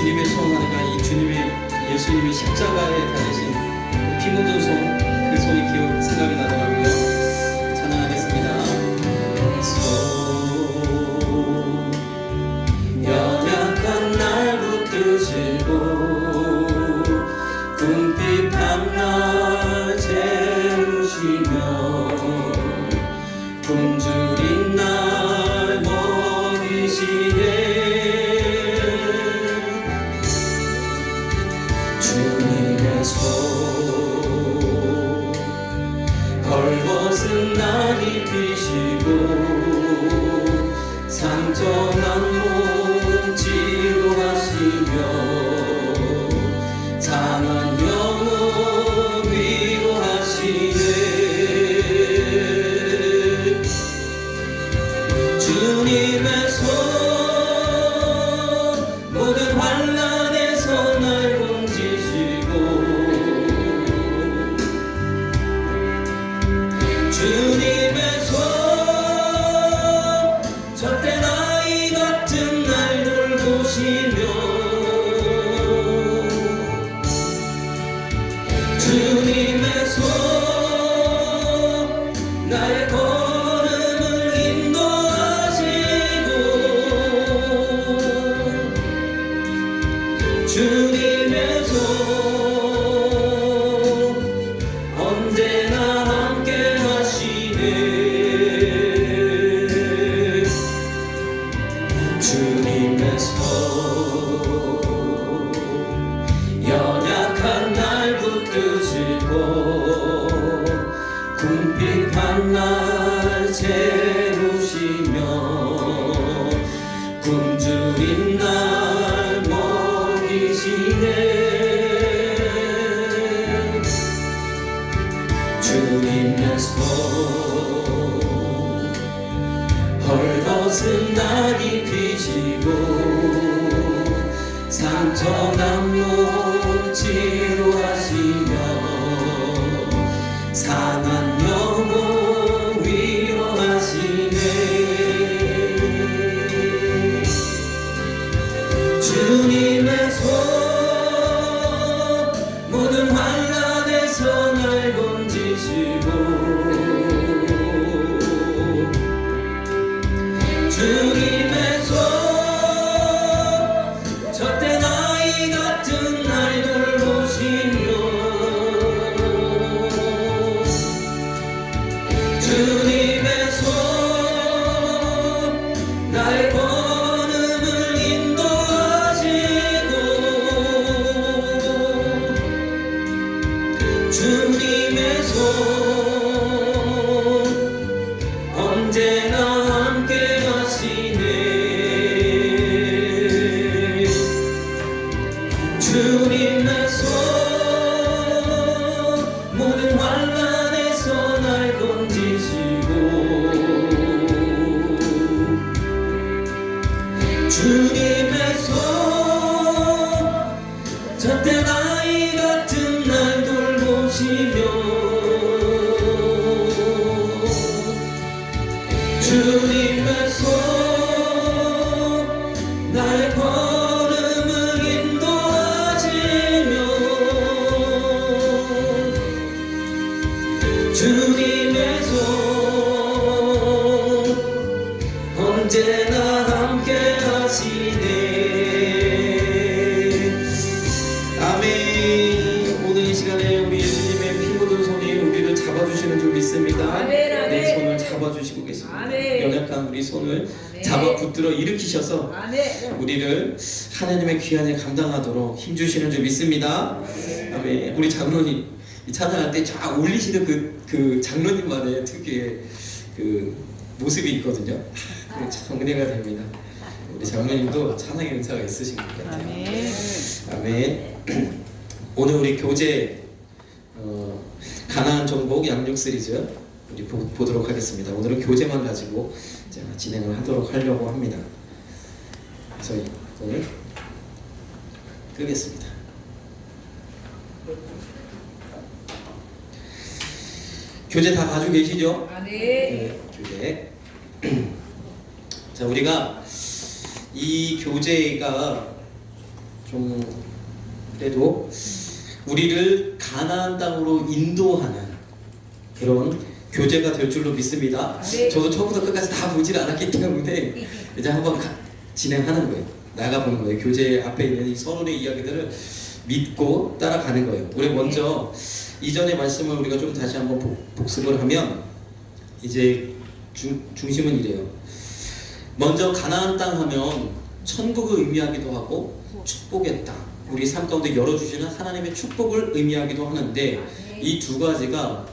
주님의 소원하니까 이 주님의 예수님이 십자가에 달리신 그 피 묻은 손, 그 손이 기억 생각이 나더라고요. 찬양하겠습니다. 연약한 날 붙드시고 궁핍한 날 채우시며 굶주린 날 먹이시네. 주님의 손 벌벗은 날 입히시고 상처난 몸 치료하시며 상한 영혼 위로하시네. 주님의 손 모든 환난에서 날 건지시고 주님의 손 젖된 아이 같은 날 돌보시며 주님의 손 나의 걸음을 인도하시고 주님의 손 언제나 함께 하시네. 주님의 손 연약한 날 붙드시고 궁핍한 날 채우시며 굶주린 날 먹이시네. 주님의 손 헐벗은 날 입히시고 상처난 몸 치료하시며 상한 영혼 위로하시네. 주님의 손 모든 환난에서 날 건지시고 주님의 손 젖된 아이 같은 날 돌보시며 주님의 손 나의 걸음을 인도하시고 주님의 손 언제나 함께 하시네. 주님의 손 모든 환난에서 날 건지시고 주님의 손 젖된 아이 같은 날 돌보시며 주님의 손 나의 걸음을 인도하시며 주님의 손 언제나 함께 하시네. 아멘. 오늘 이 시간에 우리 예수님의 피 묻은 손이 우리를 잡아주시는 줄 믿습니다. 아멘, 아멘. 내 손을 잡아주시고 계십니다. 아멘. 연약한 우리 손을 아멘. 잡아 붙들어 일으키셔서 아멘. 우리를 하나님의 귀한 일 감당하도록 힘주시는 줄 믿습니다. 아멘. 우리 장로님 이 찬양할 때 쫙 올리시는 그 장로님만의 특유의 그 모습이 있거든요. 참 은혜가 됩니다. 우리 장로님도 찬양의 은사가 있으신 것 같아요. 아멘. 아멘. 오늘 우리 교재 가나안 정복 양육 시리즈 우리 보도록 하겠습니다. 오늘은 교재만 가지고 제가 진행을 하도록 하려고 합니다. 그래서 오늘 끄겠습니다. 교재 다 가지고 계시죠? 아, 네. 네, 교재. 자, 우리가 이 교재가 좀 그래도 우리를 가나안 땅으로 인도하는 그런 교재가 될 줄로 믿습니다. 네. 저도 처음부터 끝까지 다 보질 않았기 때문에 이제 한번 진행하는 거예요. 나가보는 거예요. 교재 앞에 있는 이 서론의 이야기들을 믿고 따라가는 거예요. 우리 먼저 이전의 말씀을 우리가 좀 다시 한번 복습을 하면 이제 중심은 이래요. 먼저 가나안 땅 하면 천국을 의미하기도 하고 축복의 땅, 우리 삶 가운데 열어주시는 하나님의 축복을 의미하기도 하는데 이 두 가지가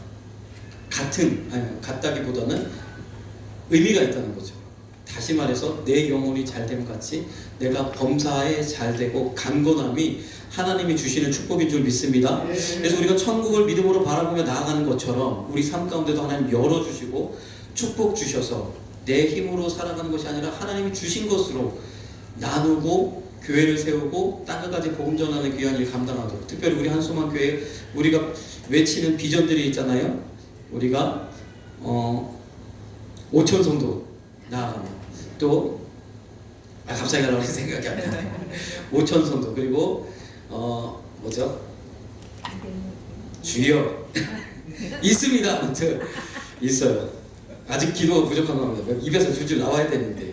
같다기보다는 의미가 있다는 거죠. 다시 말해서 내 영혼이 잘됨 같이 내가 범사에 잘되고 강건함이 하나님이 주시는 축복인 줄 믿습니다. 그래서 우리가 천국을 믿음으로 바라보며 나아가는 것처럼 우리 삶 가운데도 하나님 열어주시고 축복 주셔서 내 힘으로 살아가는 것이 아니라 하나님이 주신 것으로 나누고 교회를 세우고 땅끝까지 복음 전하는 귀한 일 감당하도록, 특별히 우리 한소만 교회 우리가 외치는 비전들이 있잖아요. 우리가 5천 성도 나아간다. 또 갑자기 하려고 생각이 안 나요. 5천 성도, 그리고 뭐죠? 주여 있습니다. 아무튼 있어요. 아직 기도가 부족한 겁니다. 입에서 줄줄 나와야 되는데.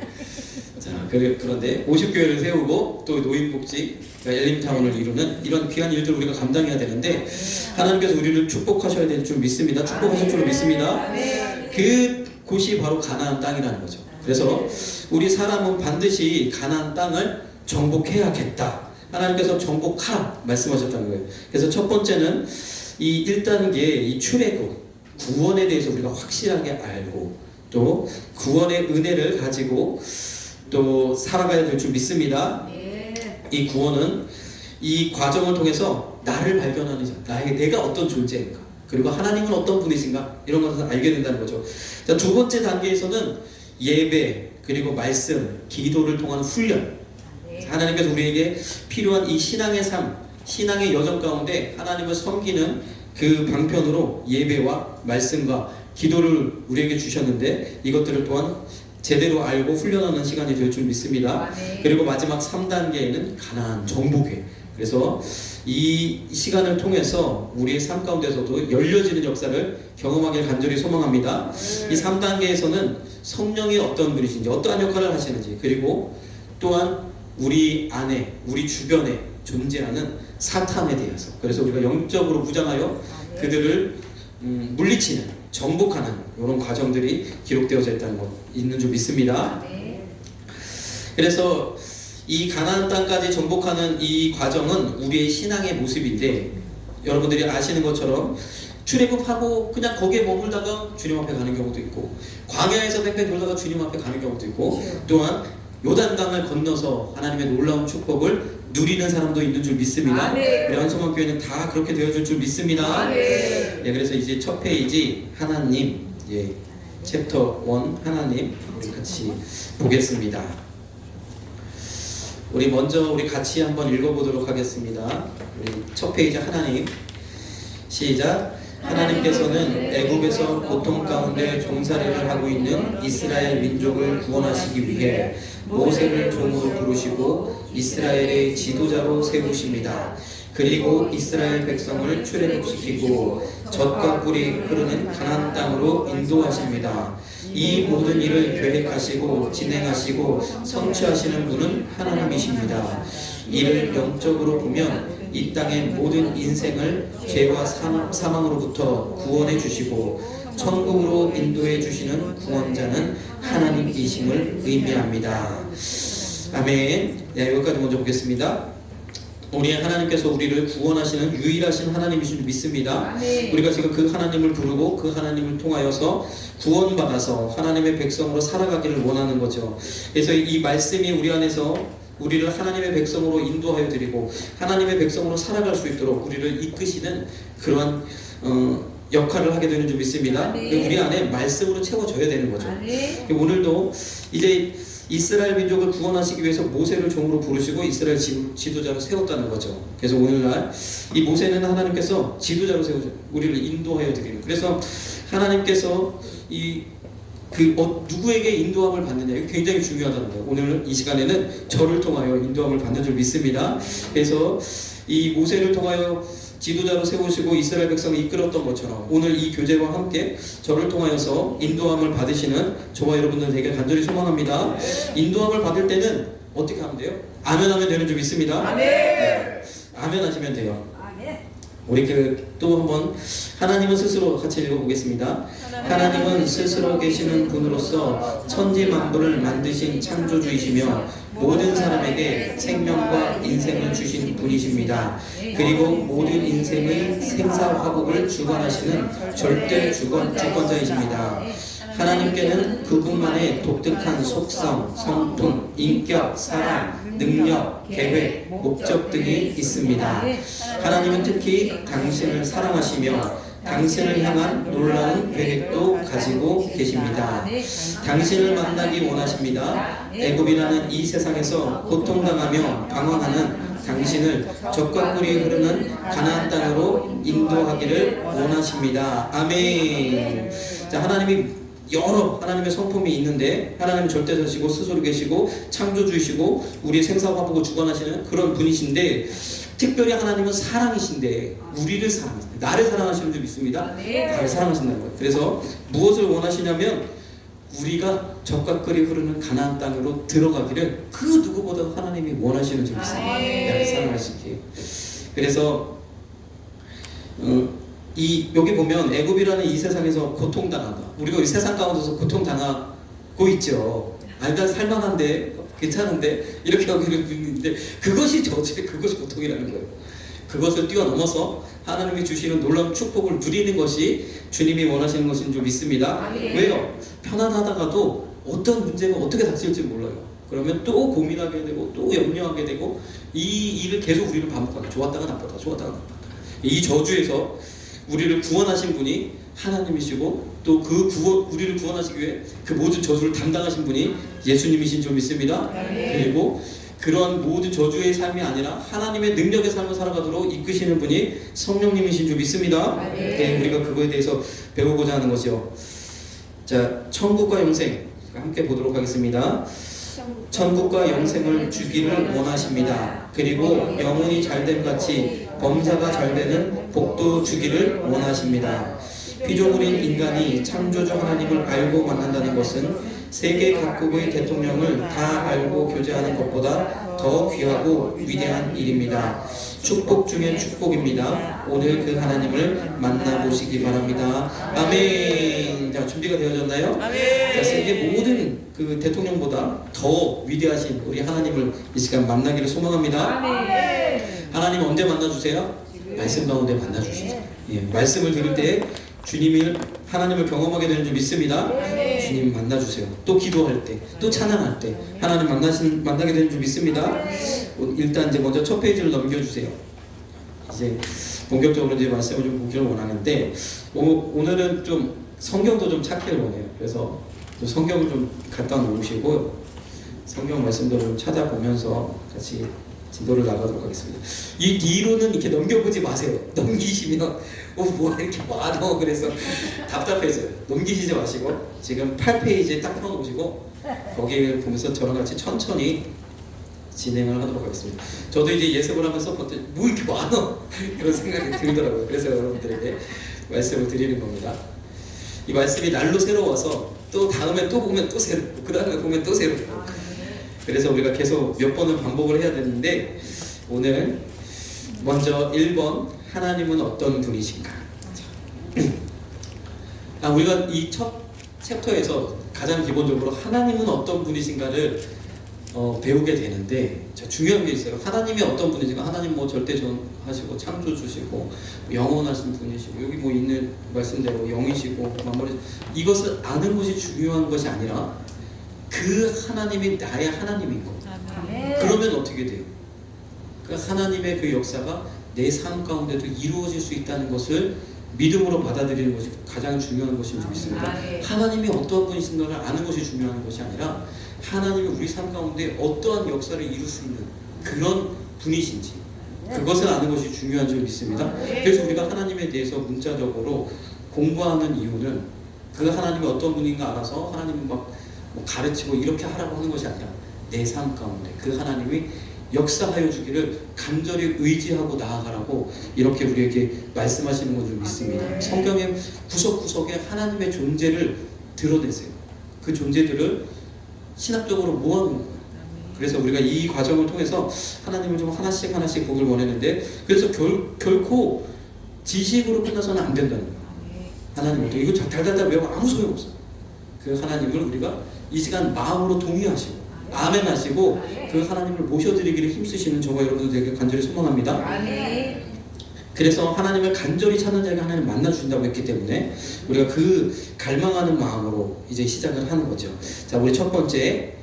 자, 그런데 50교회를 세우고 또 노인복지, 엘림타운을 이루는 이런 귀한 일들 우리가 감당해야 되는데 하나님께서 우리를 축복하셔야 될 줄 믿습니다. 축복하실 줄 믿습니다. 그 곳이 바로 가나안 땅이라는 거죠. 그래서 우리 사람은 반드시 가나안 땅을 정복해야겠다. 하나님께서 정복하라 말씀하셨다는 거예요. 그래서 첫 번째는 이 1단계 이 출애굽 구원에 대해서 우리가 확실하게 알고 또 구원의 은혜를 가지고 또 살아가야 될 줄 믿습니다. 이 구원은 이 과정을 통해서 나를 발견하는 내가 어떤 존재인가, 그리고 하나님은 어떤 분이신가, 이런 것을 알게 된다는 거죠. 자, 두 번째 단계에서는 예배, 그리고 말씀, 기도를 통한 훈련. 하나님께서 우리에게 필요한 이 신앙의 삶, 신앙의 여정 가운데 하나님을 섬기는 그 방편으로 예배와 말씀과 기도를 우리에게 주셨는데 이것들을 또한 제대로 알고 훈련하는 시간이 될 줄 믿습니다. 그리고 마지막 3단계에는 가나안 정복회. 그래서 이 시간을 통해서 우리의 삶 가운데서도 열려지는 역사를 경험하길 간절히 소망합니다. 이 3단계에서는 성령이 어떤 분이신지, 어떠한 역할을 하시는지, 그리고 또한 우리 안에, 우리 주변에 존재하는 사탄에 대해서, 그래서 우리가 영적으로 무장하여 그들을 물리치는, 정복하는 이런 과정들이 기록되어져 있는 줄 믿습니다. 그래서 이 가나안 땅까지 정복하는 이 과정은 우리의 신앙의 모습인데, 여러분들이 아시는 것처럼 출애굽하고 그냥 거기에 머물다가 주님 앞에 가는 경우도 있고, 광야에서 뺑뺑 돌다가 주님 앞에 가는 경우도 있고, 또한 요단강을 건너서 하나님의 놀라운 축복을 누리는 사람도 있는 줄 믿습니다. 우리 한소만 교회는 다 그렇게 되어줄 줄 믿습니다. 그래서 이제 첫 페이지 하나님, 챕터 1 하나님 우리 같이 보겠습니다. 우리 먼저 같이 한번 읽어보도록 하겠습니다. 우리 첫 페이지 하나님, 시작. 하나님께서는 애굽에서 고통 가운데 종살이를 하고 있는 이스라엘 민족을 구원하시기 위해 모세를 종으로 부르시고 이스라엘의 지도자로 세우십니다. 그리고 이스라엘 백성을 출애굽시키고 젖과 꿀이 흐르는 가나안 땅으로 인도하십니다. 이 모든 일을 계획하시고 진행하시고 성취하시는 분은 하나님이십니다. 이를 영적으로 보면 이 땅의 모든 인생을 죄와 사망으로부터 구원해 주시고 천국으로 인도해 주시는 구원자는 하나님이심을 의미합니다. 아멘. 여기까지 먼저 보겠습니다. 우리 하나님께서 우리를 구원하시는 유일하신 하나님이신 줄 믿습니다. 우리가 지금 그 하나님을 부르고 그 하나님을 통하여서 구원받아서 하나님의 백성으로 살아가기를 원하는 거죠. 그래서 이 말씀이 우리 안에서 우리를 하나님의 백성으로 인도하여 드리고 하나님의 백성으로 살아갈 수 있도록 우리를 이끄시는 그런 역할을 하게 되는 줄 믿습니다. 우리 안에 말씀으로 채워져야 되는 거죠. 오늘도 이제 이스라엘 민족을 구원하시기 위해서 모세를 종으로 부르시고 이스라엘 지도자로 세웠다는 거죠. 그래서 오늘날 이 모세는 하나님께서 지도자로 세우셔 우리를 인도하여 드리는, 그래서 하나님께서 이 누구에게 인도함을 받느냐, 이거 굉장히 중요하다는 거예요. 오늘 이 시간에는 저를 통하여 인도함을 받는 줄 믿습니다. 그래서 이 모세를 통하여 지도자로 세우시고 이스라엘 백성을 이끌었던 것처럼 오늘 이 교제와 함께 저를 통하여서 인도함을 받으시는 저와 여러분들 되게 간절히 소망합니다. 인도함을 받을 때는 어떻게 하면 돼요? 아멘하면 되는 줄 믿습니다. 아멘. 네. 아멘 하시면 돼요. 우리 또 한번 하나님은 스스로 같이 읽어보겠습니다. 하나님은 스스로 계시는 분으로서 천지 만물을 만드신 창조주이시며 모든 사람에게 생명과 인생을 주신 분이십니다. 그리고 모든 인생의 생사화복을 주관하시는 절대 주권자이십니다. 하나님께는 그분만의 독특한 속성, 성품, 인격, 사랑, 능력, 계획, 목적 등이 있습니다. 하나님은 특히 당신을 사랑하시며 당신을 향한 놀라운 계획도 가지고 계십니다. 당신을 만나기 원하십니다. 애굽이라는 이 세상에서 고통당하며 방황하는 당신을 적과 꿀이 흐르는 가나안 땅으로 인도하기를 원하십니다. 아멘. 자, 여러 하나님의 성품이 있는데 하나님은 절대자시고 스스로 계시고 창조주이시고 우리의 생사화복을 주관하시는 그런 분이신데, 특별히 하나님은 사랑이신데 우리를 사랑하십니다. 나를 사랑하시는 줄 믿습니다. 나를 사랑하신다는 거예요. 그래서 무엇을 원하시냐면 우리가 적과 꿀이 흐르는 가나안 땅으로 들어가기를 그 누구보다도 하나님이 원하시는 줄 믿습니다. 나를 사랑하시기에. 그래서 여기 보면 애굽이라는 이 세상에서 고통당한다. 우리가 이 세상 가운데서 고통당하고 있죠. 난 살만한데, 괜찮은데, 이렇게 하기를 있는데, 그것이 저주의, 그것이 고통이라는 거예요. 그것을 뛰어넘어서 하나님이 주시는 놀라운 축복을 누리는 것이 주님이 원하시는 것인 줄 믿습니다. 왜요? 편안하다가도 어떤 문제가 어떻게 닥칠지 몰라요. 그러면 또 고민하게 되고, 또 염려하게 되고, 이 일을 계속 우리를 반복하게, 좋았다가 나빴다, 좋았다가 나빴다. 이 저주에서 우리를 구원하신 분이 하나님이시고, 또 우리를 구원하시기 위해 그 모든 저주를 담당하신 분이 예수님이신 줄 믿습니다. 그리고 그런 모든 저주의 삶이 아니라 하나님의 능력의 삶을 살아가도록 이끄시는 분이 성령님이신 줄 믿습니다. 네, 우리가 그거에 대해서 배우고자 하는 것이요. 자, 천국과 영생 함께 보도록 하겠습니다. 천국과 영생을 주기를 원하십니다. 그리고 영혼이 잘됨 같이 범사가 잘되는 복도 주기를 원하십니다. 피조물인 인간이 창조주 하나님을 알고 만난다는 것은 세계 각국의 대통령을 다 알고 교제하는 것보다 더 귀하고 위대한 일입니다. 축복 중에 축복입니다. 오늘 그 하나님을 만나보시기 바랍니다. 아멘. 자, 준비가 되어졌나요? 자, 세계 모든 그 대통령보다 더 위대하신 우리 하나님을 이 시간 만나기를 소망합니다. 하나님 언제 만나주세요? 말씀 가운데 만나주시죠. 예, 말씀을 들을 때 하나님을 경험하게 되는 줄 믿습니다. 주님 만나주세요. 또 기도할 때, 또 찬양할 때 하나님 만나게 되는 줄 믿습니다. 일단 이제 먼저 첫 페이지를 넘겨주세요. 이제 본격적으로 이제 말씀을 좀 보기를 원하는데, 오늘은 좀 성경도 좀 찾기를 원해요. 그래서 또 성경을 좀 갖다 놓으시고 성경 말씀도 좀 찾아보면서 같이 진도를 나가도록 하겠습니다. 이 뒤로는 이렇게 넘겨보지 마세요. 넘기시면 뭐가 이렇게 많아, 그래서 답답해져요. 넘기시지 마시고 지금 8페이지에 딱 펴놓으시고 거기를 보면서 저랑 같이 천천히 진행을 하도록 하겠습니다. 저도 이제 예습을 하면서 뭐 이렇게 많아 이런 생각이 들더라고요. 그래서 여러분들에게 말씀을 드리는 겁니다. 이 말씀이 날로 새로워서 또 다음에 또 보면 또 새롭고 그 다음에 보면 또 새롭고, 그래서 우리가 계속 몇 번을 반복을 해야 되는데, 오늘 먼저 1번 하나님은 어떤 분이신가. 우리가 이 첫 챕터에서 가장 기본적으로 하나님은 어떤 분이신가를 배우게 되는데, 중요한 게 있어요. 하나님이 어떤 분이신가. 하나님 뭐 절대전하시고 창조주시고 영원하신 분이시고 여기 뭐 있는 말씀대로 영이시고 만물이, 이것을 아는 것이 중요한 것이 아니라 그 하나님이 나의 하나님인 것. 그러면 어떻게 돼요? 그 하나님의 그 역사가 내 삶 가운데도 이루어질 수 있다는 것을 믿음으로 받아들이는 것이 가장 중요한 것인 줄 믿습니다. 하나님이 어떠한 분이신가를 아는 것이 중요한 것이 아니라 하나님이 우리 삶 가운데 어떠한 역사를 이룰 수 있는 그런 분이신지 그것을 아는 것이 중요한 줄 믿습니다. 그래서 우리가 하나님에 대해서 문자적으로 공부하는 이유는 그 하나님이 어떤 분인가 알아서 하나님은 막 뭐 가르치고 이렇게 하라고 하는 것이 아니라 내 삶 가운데 그 하나님이 역사하여 주기를 간절히 의지하고 나아가라고 이렇게 우리에게 말씀하시는 것을 믿습니다. 성경의 구석구석에 하나님의 존재를 드러내세요. 그 존재들을 신학적으로 모아놓은 거예요. 그래서 우리가 이 과정을 통해서 하나님을 좀 하나씩 하나씩 보길 원했는데, 그래서 결코 지식으로 끝나서는 안 된다는 거예요. 하나님을 이거 달달달 외우고 아무 소용없어요. 그 하나님을 우리가 이 시간 마음으로 동의하시고 아멘 하시고 그 하나님을 모셔드리기를 힘쓰시는 저와 여러분들 되게 간절히 소망합니다. 그래서 하나님을 간절히 찾는 자에게 하나님 만나주신다고 했기 때문에 우리가 그 갈망하는 마음으로 이제 시작을 하는 거죠. 자, 우리 첫 번째,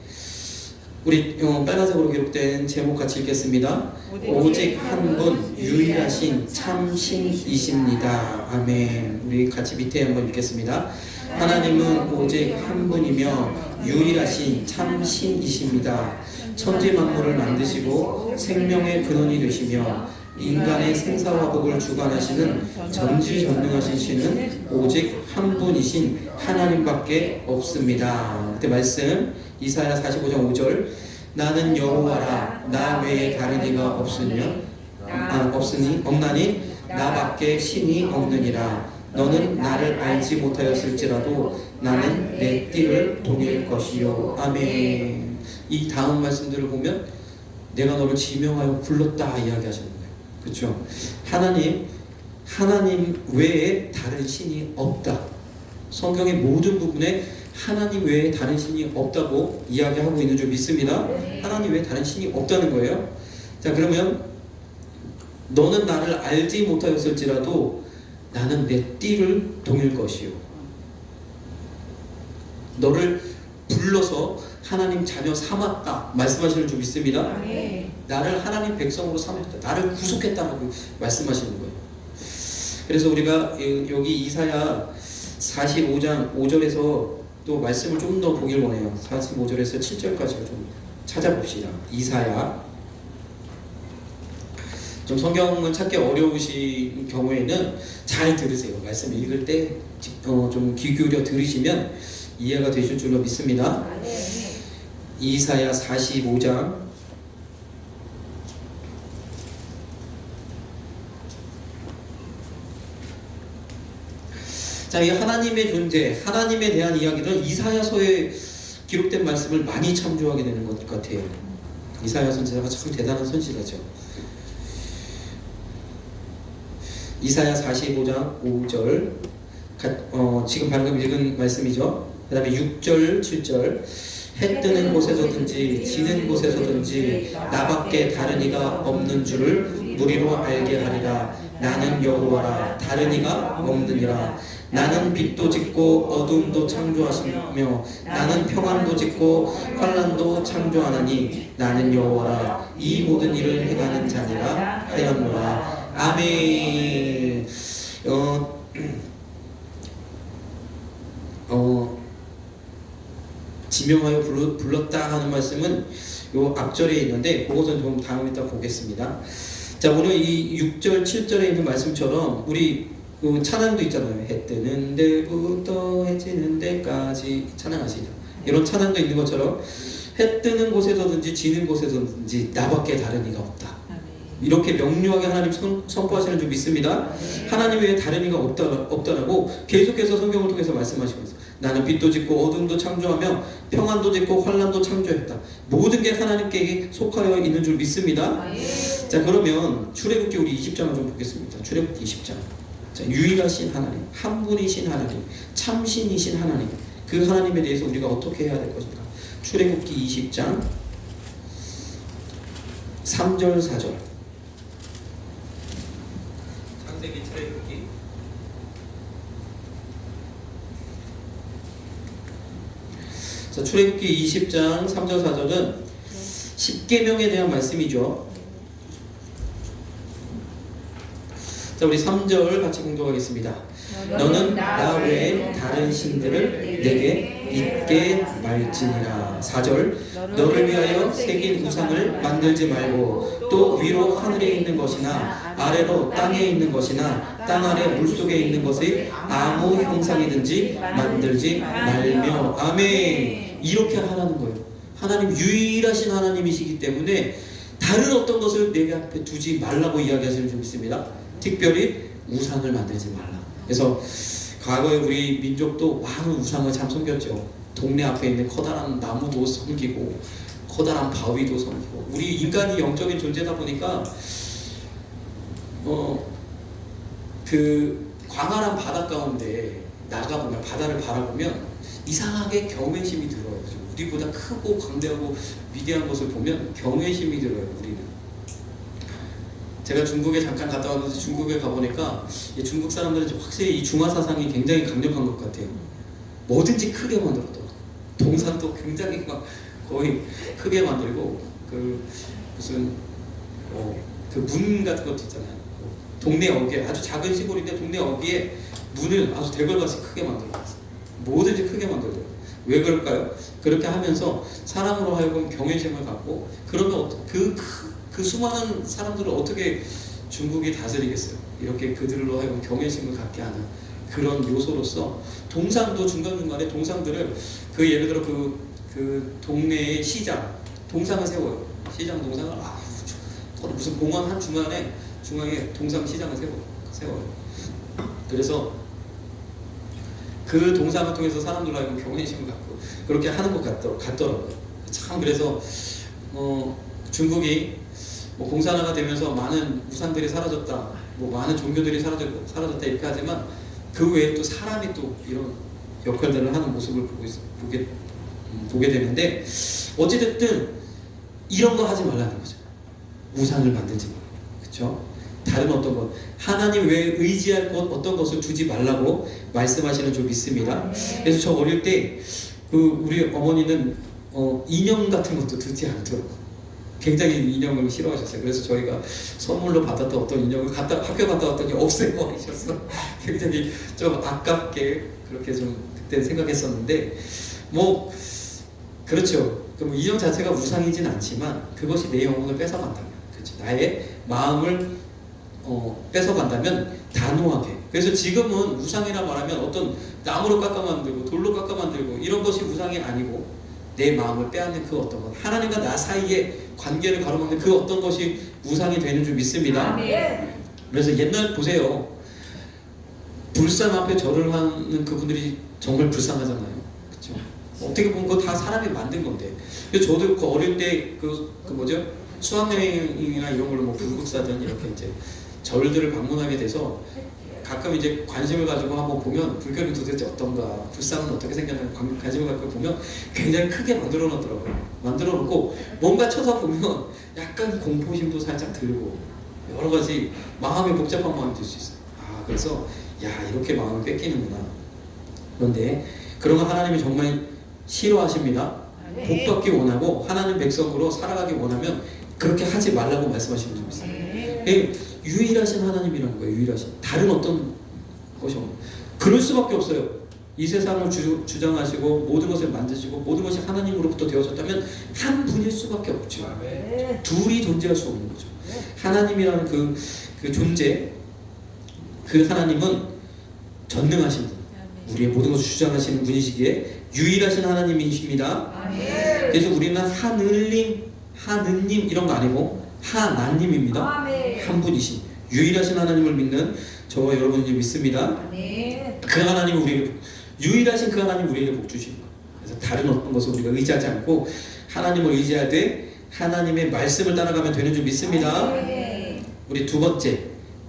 우리 빨간색으로 기록된 제목 같이 읽겠습니다. 오직 한 분 유일하신 참 신이십니다. 아멘. 우리 같이 밑에 한번 읽겠습니다. 하나님은 오직 한 분이며 유일하신 참 신이십니다. 천지 만물을 만드시고 생명의 근원이 되시며 인간의 생사화복을 주관하시는 전지전능하신 신은 오직 한 분이신 하나님밖에 없습니다. 그때 말씀 이사야 45장 5절, 나는 여호와라 나 외에 다른 이가 없나니 나밖에 신이 없느니라. 너는 나를 알지 못하였을지라도 나는 내 띠를 동일 것이요. 아멘. 이 다음 말씀들을 보면 내가 너를 지명하여 불렀다 이야기하시는 거예요. 그렇죠? 하나님 외에 다른 신이 없다. 성경의 모든 부분에 하나님 외에 다른 신이 없다고 이야기하고 있는 줄 믿습니다. 하나님 외에 다른 신이 없다는 거예요. 자, 그러면 너는 나를 알지 못하였을지라도 나는 내 띠를 동일 것이요. 너를 불러서 하나님 자녀 삼았다 말씀하시는 줄 믿습니다. 나를 하나님 백성으로 삼았다, 나를 구속했다라고 말씀하시는 거예요. 그래서 우리가 여기 이사야 45장 5절에서 또 말씀을 좀 더 보길 원해요. 45절에서 7절까지 좀 찾아봅시다. 이사야, 좀 성경을 찾기 어려우신 경우에는 잘 들으세요. 말씀 읽을 때 좀 귀 기울여 들으시면 이해가 되실 줄로 믿습니다. 이사야 45장 자, 이 하나님의 존재, 하나님에 대한 이야기들은 이사야서에 기록된 말씀을 많이 참조하게 되는 것 같아요. 이사야 선지자가 참 대단한 선지자죠. 이사야 45장 5절, 지금 방금 읽은 말씀이죠. 그 다음에 6절 7절, 해 뜨는 곳에서든지 지는 곳에서든지 나밖에 다른 이가 없는 줄을 무리로 알게 하리라. 나는 여호와라 다른 이가 없느니라. 나는 빛도 짓고 어둠도 창조하시며 나는 평안도 짓고 환난도 창조하나니 나는 여호와라 이 모든 일을 행하는 자니라 하였노라. 아멘. 지명하여 불렀다 하는 말씀은 요 앞절에 있는데 그것은 좀 다음에 또 보겠습니다. 자, 오늘 이 6절 7절에 있는 말씀처럼 우리 찬양도 있잖아요. 해 뜨는 데부터 해 지는 데까지 찬양하시죠. 이런 찬양도 있는 것처럼 해 뜨는 곳에서든지 지는 곳에서든지 나밖에 다른 이가 없다. 이렇게 명료하게 하나님 선포하시는 줄 믿습니다. 하나님 외에 다른 이가 없다라고 계속해서 성경을 통해서 말씀하시고 있어요. 나는 빛도 짓고 어둠도 창조하며 평안도 짓고 환난도 창조했다. 모든 게 하나님께 속하여 있는 줄 믿습니다. 자, 그러면 출애굽기 우리 20장을 좀 보겠습니다. 출애굽기 20장. 자, 유일하신 하나님, 한 분이신 하나님, 참신이신 하나님, 그 하나님에 대해서 우리가 어떻게 해야 될 것인가. 출애굽기 20장 3절 4절. 창세기 출애굽기 자, 출애굽기 20장 3절 4절은 십계명에 대한 말씀이죠. 자, 우리 3절 같이 공독하겠습니다. 너는 나 외에 다른 신들을 내게 있게 말지니라. 4절 너를 위하여 새긴 우상을 만들지 말고 또 위로 하늘에 있는 것이나 아래로 땅에 있는 것이나 땅 아래 물속에 있는 것의 아무 형상이든지 만들지 말며. 아멘. 이렇게 하라는 거예요. 하나님 유일하신 하나님이시기 때문에 다른 어떤 것을 내 앞에 두지 말라고 이야기하시는 줄 믿습니다. 특별히 우상을 만들지 말라. 그래서 과거에 우리 민족도 많은 우상을 참 섬겼죠. 동네 앞에 있는 커다란 나무도 섬기고 커다란 바위도 섬기고. 우리 인간이 영적인 존재다 보니까 그 광활한 바다 가운데 나가보면, 바다를 바라보면 이상하게 경외심이 들어요. 우리보다 크고 광대하고 위대한 것을 보면 경외심이 들어요. 우리는. 제가 중국에 잠깐 갔다 왔는데 중국에 가보니까 중국 사람들은 확실히 이 중화 사상이 굉장히 강력한 것 같아요. 뭐든지 크게 만들었더라고요. 동산도 굉장히 막 거의 크게 만들고, 그 무슨 그 문 같은 것도 있잖아요. 동네 어귀에, 아주 작은 시골인데 동네 어귀에 문을 아주 대걸같이 크게 만들었어요. 뭐든지 크게 만들어요. 왜 그럴까요? 그렇게 하면서 사람으로 하여금 경외심을 갖고, 그러면 그 수많은 사람들을 어떻게 중국이 다스리겠어요? 이렇게 그들로 하여금 경외심을 갖게 하는 그런 요소로서 동상도 중간중간에 동상들을, 그 예를 들어 그 동네의 시장 동상을 세워요. 시장 동상을 무슨 공원 한 중앙에 동상 시장을 세워요. 그래서 그 동상을 통해서 사람들로 하여금 경외심을 갖고 그렇게 하는 것 같더라고요. 참. 그래서 중국이 공산화가 되면서 많은 우상들이 사라졌다, 많은 종교들이 사라졌다 이렇게 하지만 그 외에 또 사람이 또 이런 역할들을 하는 모습을 보게 되는데, 어찌됐든 이런 거 하지 말라는 거죠. 우상을 만들지 말라. 그렇죠? 다른 어떤 것, 하나님 외에 의지할 것, 어떤 것을 두지 말라고 말씀하시는 줄 믿습니다. 그래서 저 어릴 때 우리 어머니는 인형 같은 것도 두지 않도록 굉장히 인형을 싫어하셨어요. 그래서 저희가 선물로 받았던 어떤 인형을 학교 갔다 왔더니 없애고 하셨어. 굉장히 좀 아깝게 그렇게 좀 그때 생각했었는데, 그렇죠. 인형 자체가 우상이진 않지만 그것이 내 영혼을 뺏어간다면, 그렇죠. 나의 마음을 뺏어간다면 단호하게. 그래서 지금은 우상이라 말하면 어떤 나무로 깎아 만들고 돌로 깎아 만들고 이런 것이 우상이 아니고, 내 마음을 빼앗는 그 어떤 것, 하나님과 나 사이의 관계를 가로막는 그 어떤 것이 우상이 되는 줄 믿습니다. 그래서 옛날 보세요. 불상 앞에 절을 하는 그분들이 정말 불쌍하잖아요. 그렇죠? 어떻게 보면 그거 다 사람이 만든 건데. 그래서 저도 그 어릴 때 수학여행이나 이런 걸로 불국사든 이렇게 이제 절들을 방문하게 돼서 가끔 이제 관심을 가지고 한번 보면 불교는 도대체 어떤가, 불상은 어떻게 생겼나 관심을 갖고 보면 굉장히 크게 만들어 놨더라고요. 만들어 놓고 뭔가 쳐다보면 약간 공포심도 살짝 들고 여러 가지 마음이 복잡한 마음이 들 수 있어요. 그래서 이렇게 마음을 뺏기는구나. 그런데 그런 거 하나님이 정말 싫어하십니다. 복받기 원하고 하나님 백성으로 살아가기 원하면 그렇게 하지 말라고 말씀하시는 줄 믿습니다. 유일하신 하나님이라는 거예요. 유일하신. 다른 어떤 것이 없는. 그럴 수밖에 없어요. 이 세상을 주장하시고 모든 것을 만드시고 모든 것이 하나님으로부터 되어졌다면 한 분일 수밖에 없죠. 둘이 존재할 수 없는 거죠. 하나님이라는 그 존재, 그 하나님은 전능하신 분, 우리의 모든 것을 주장하시는 분이시기에 유일하신 하나님이십니다. 그래서 우리는 하느님 이런 거 아니고 하나님입니다. 한 분이신 유일하신 하나님을 믿는 저와 여러분이 믿습니다. 그 하나님은 유일하신 그 하나님 우리에게 복 주십니다. 그래서 다른 어떤 것을 우리가 의지하지 않고 하나님을 의지하되 하나님의 말씀을 따라가면 되는 줄 믿습니다. 우리 두 번째,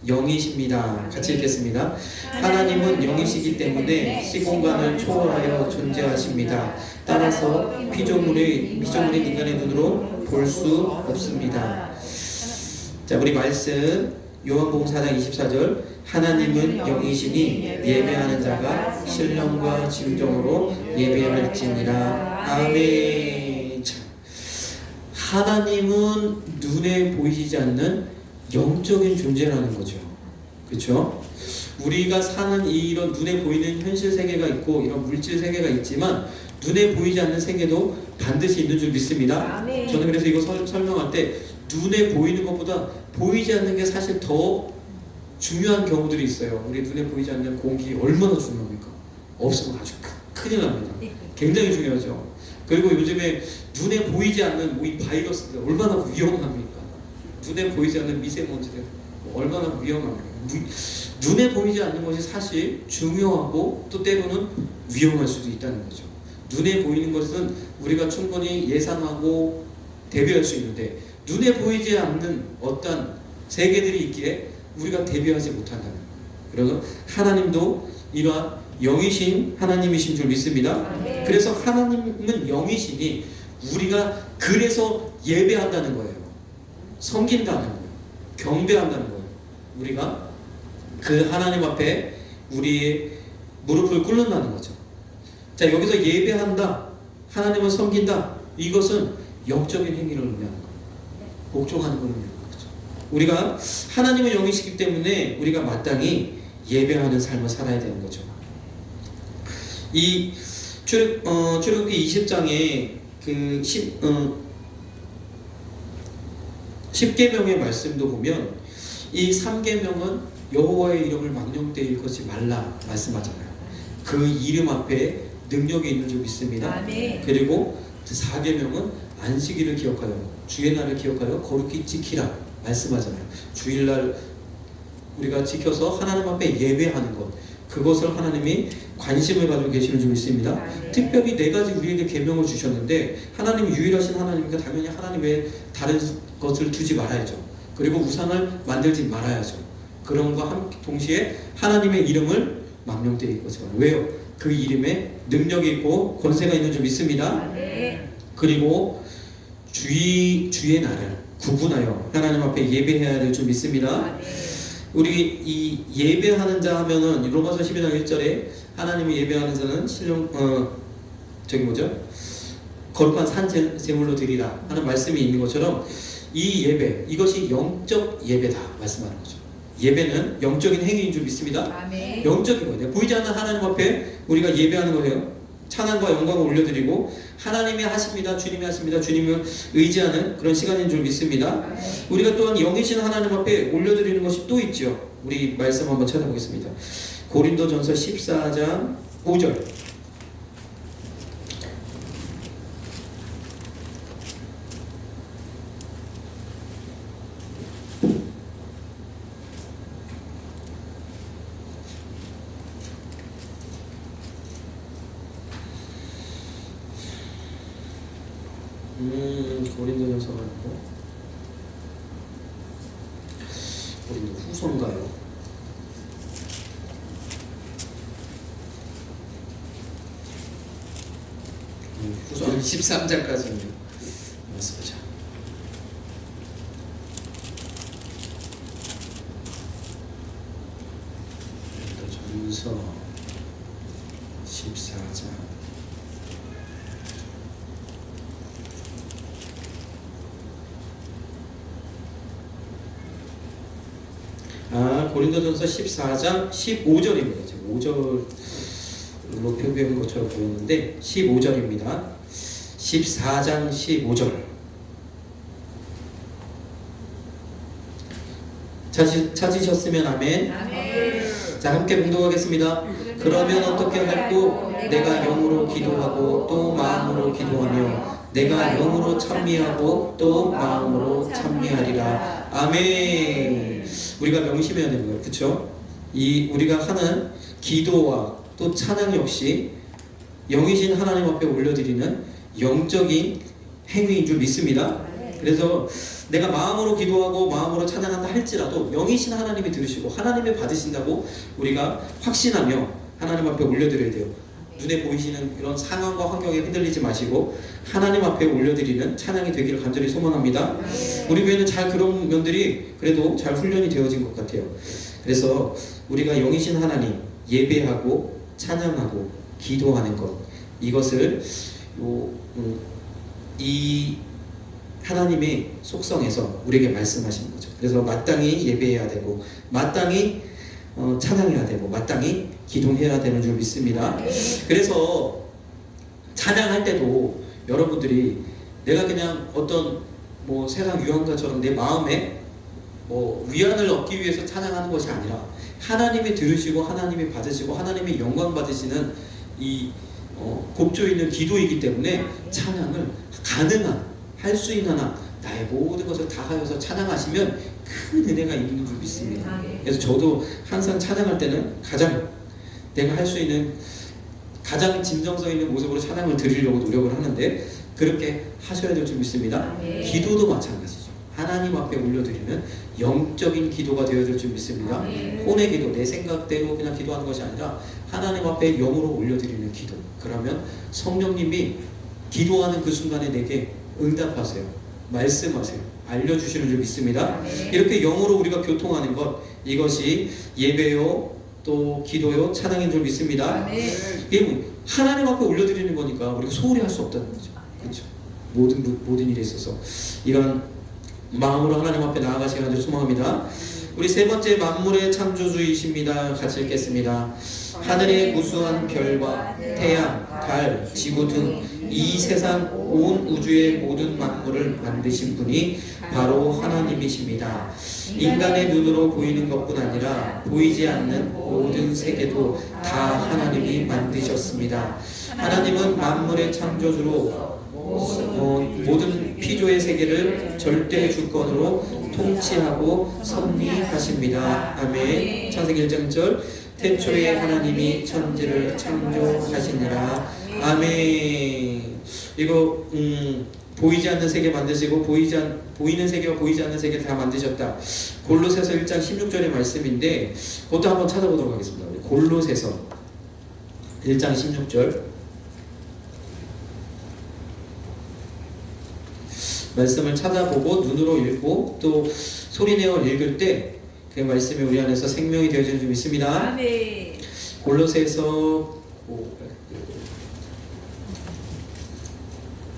영이십니다. 같이 읽겠습니다. 하나님은 영이시기 때문에 시공간을 초월하여 존재하십니다. 따라서 피조물인 인간의 눈으로 볼 수 없습니다. 자, 우리 말씀 요한복음 4장 24절, 하나님은 영이시니 예배하는 자가 신령과 진정으로 예배할지니라. 아멘. 자, 하나님은 눈에 보이지 않는 영적인 존재라는 거죠. 그렇죠? 우리가 사는 이런 눈에 보이는 현실 세계가 있고 이런 물질 세계가 있지만 눈에 보이지 않는 세계도 반드시 있는 줄 믿습니다. 아멘. 저는 그래서 이거 설명할 때 눈에 보이는 것보다 보이지 않는 게 사실 더 중요한 경우들이 있어요. 우리 눈에 보이지 않는 공기 얼마나 중요합니까? 없으면 아주 큰일 납니다. 굉장히 중요하죠. 그리고 요즘에 눈에 보이지 않는 뭐 이 바이러스들 얼마나 위험합니까? 눈에 보이지 않는 미세먼지들 얼마나 위험합니까? 눈에 보이지 않는 것이 사실 중요하고 또 때로는 위험할 수도 있다는 거죠. 눈에 보이는 것은 우리가 충분히 예상하고 대비할 수 있는데 눈에 보이지 않는 어떤 세계들이 있기에 우리가 대비하지 못한다는 거예요. 그래서 하나님도 이러한 영이신 하나님이신 줄 믿습니다. 그래서 하나님은 영이시니 우리가 그래서 예배한다는 거예요. 섬긴다는 거예요. 경배한다는 거예요. 우리가 그 하나님 앞에 우리의 무릎을 꿇는다는 거죠. 자, 여기서 예배한다, 하나님을 섬긴다, 이것은 영적인 행위를 의미하는 거예요. 복종하는 걸 의미하는 거죠. 우리가 하나님은 영이시기 때문에 우리가 마땅히 예배하는 삶을 살아야 되는 거죠. 이 출애굽기 20장에 그 10계명의 말씀도 보면 이 3계명은 여호와의 이름을 망령되이 것이 말라 말씀하잖아요. 그 이름 앞에 능력이 있는 줄 믿습니다. 아멘. 그리고 4계명은 안식일을 기억하여 주의 날을 기억하여 거룩히 지키라 말씀하잖아요. 주일날 우리가 지켜서 하나님 앞에 예배하는 것, 그것을 하나님이 관심을 가지고 계시는 줄 믿습니다. 아멘. 특별히 4가지 우리에게 계명을 주셨는데 하나님 유일하신 하나님이니까 당연히 하나님 외에 다른 것을 두지 말아야죠. 그리고 우상을 만들지 말아야죠. 그런과 함께 동시에 하나님의 이름을 망령되이 것을 왜요? 그 이름에 능력이 있고 권세가 있는 줄 믿습니다. 아멘. 그리고 주의 날을 구분하여 하나님 앞에 예배해야 될 줄 믿습니다. 아멘. 우리 이 예배하는 자 하면은 로마서 12장 1절에 하나님을 예배하는 자는 거룩한 산 제물로 드리라 하는 말씀이 있는 것처럼 이 예배, 이것이 영적 예배다 말씀하는 거죠. 예배는 영적인 행위인 줄 믿습니다. 아멘. 영적인 거예요. 보이지 않는 하나님 앞에 우리가 예배하는 거예요. 찬양과 영광을 올려드리고 하나님이 하십니다, 주님이 하십니다, 주님을 의지하는 그런 시간인 줄 믿습니다. 우리가 또한 영이신 하나님 앞에 올려드리는 것이 또 있죠. 우리 말씀 한번 찾아보겠습니다. 고린도전서 14장 5절. 고린도전서가 아니고 고린도 후서인가요? 후서 13장까지는 말씀하자. 고린도전서 14장 고린도전서 14장 15절입니다. 지금 5절로 표기한 것처럼 보였는데 15절입니다. 14장 15절. 찾으셨으면 아멘. 아멘. 자, 함께 봉독하겠습니다. 그러면 어떻게 할꼬? 내가 영으로 기도하고 또 마음으로 기도하며 내가 영으로 찬미하고 또 마음으로 찬미하리라. 아멘. 우리가 명심해야 되는 거예요. 그렇죠? 이 우리가 하는 기도와 또 찬양 역시 영이신 하나님 앞에 올려드리는 영적인 행위인 줄 믿습니다. 그래서 내가 마음으로 기도하고 마음으로 찬양한다 할지라도 영이신 하나님이 들으시고 하나님이 받으신다고 우리가 확신하며 하나님 앞에 올려드려야 돼요. 눈에 보이시는 이런 상황과 환경에 흔들리지 마시고 하나님 앞에 올려드리는 찬양이 되기를 간절히 소망합니다. 우리 교회는 잘 그런 면들이 그래도 잘 훈련이 되어진 것 같아요. 그래서 우리가 영이신 하나님 예배하고 찬양하고 기도하는 것, 이것을 이 하나님의 속성에서 우리에게 말씀하시는 거죠. 그래서 마땅히 예배해야 되고 마땅히 찬양해야 되고 마땅히 기도해야 되는 줄 믿습니다. 그래서 찬양할 때도 여러분들이 내가 그냥 어떤 뭐 세상 유형가처럼 내 마음에 뭐 위안을 얻기 위해서 찬양하는 것이 아니라 하나님이 들으시고 하나님이 받으시고 하나님이 영광 받으시는 이 곱조 있는 기도이기 때문에 찬양을 가능한 할 수 있는 한 나의 모든 것을 다하여서 찬양하시면 큰 은혜가 있는 줄 믿습니다. 그래서 저도 항상 찬양할 때는 가장 내가 할 수 있는 가장 진정성 있는 모습으로 찬양을 드리려고 노력을 하는데 그렇게 하셔야 될 줄 믿습니다. 기도도 마찬가지죠. 하나님 앞에 올려드리는 영적인 기도가 되어야 될 줄 믿습니다. 혼의 기도, 내 생각대로 그냥 기도하는 것이 아니라 하나님 앞에 영으로 올려드리는 기도. 그러면 성령님이 기도하는 그 순간에 내게 응답하세요. 말씀하세요. 알려주시는 줄 믿습니다. 이렇게 영으로 우리가 교통하는 것, 이것이 예배요 또 기도요 찬양인 줄 믿습니다. 이게 하나님 앞에 올려드리는 거니까 우리가 소홀히 할 수 없다는 거죠. 그렇죠? 모든 일에 있어서 이런 마음으로 하나님 앞에 나아가시는 줄 소망합니다. 우리 세 번째, 만물의 창조주이십니다. 같이 읽겠습니다. 하늘의 무수한 별과 태양, 달, 지구 등 이 세상 온 우주의 모든 만물을 만드신 분이 바로 하나님이십니다. 인간의 눈으로 보이는 것뿐 아니라 보이지 않는 모든 세계도 다 하나님이 만드셨습니다. 하나님은 만물의 창조주로 모든 피조의 세계를 절대 주권으로 통치하고 섭리하십니다. 아멘. 창세기 1장 태초에 하나님이 천지를 창조하시니라. 아멘. 이거 보이지 않는 세계 만드시고 보이는 세계와 보이지 않는 세계 다 만드셨다. 골로새서 1장 16절의 말씀인데 그것도 한번 찾아보도록 하겠습니다. 우리 골로새서 1장 16절 말씀을 찾아보고 눈으로 읽고 또 소리내어 읽을 때 그 말씀이 우리 안에서 생명이 되어지는 줄 믿습니다. 골로새서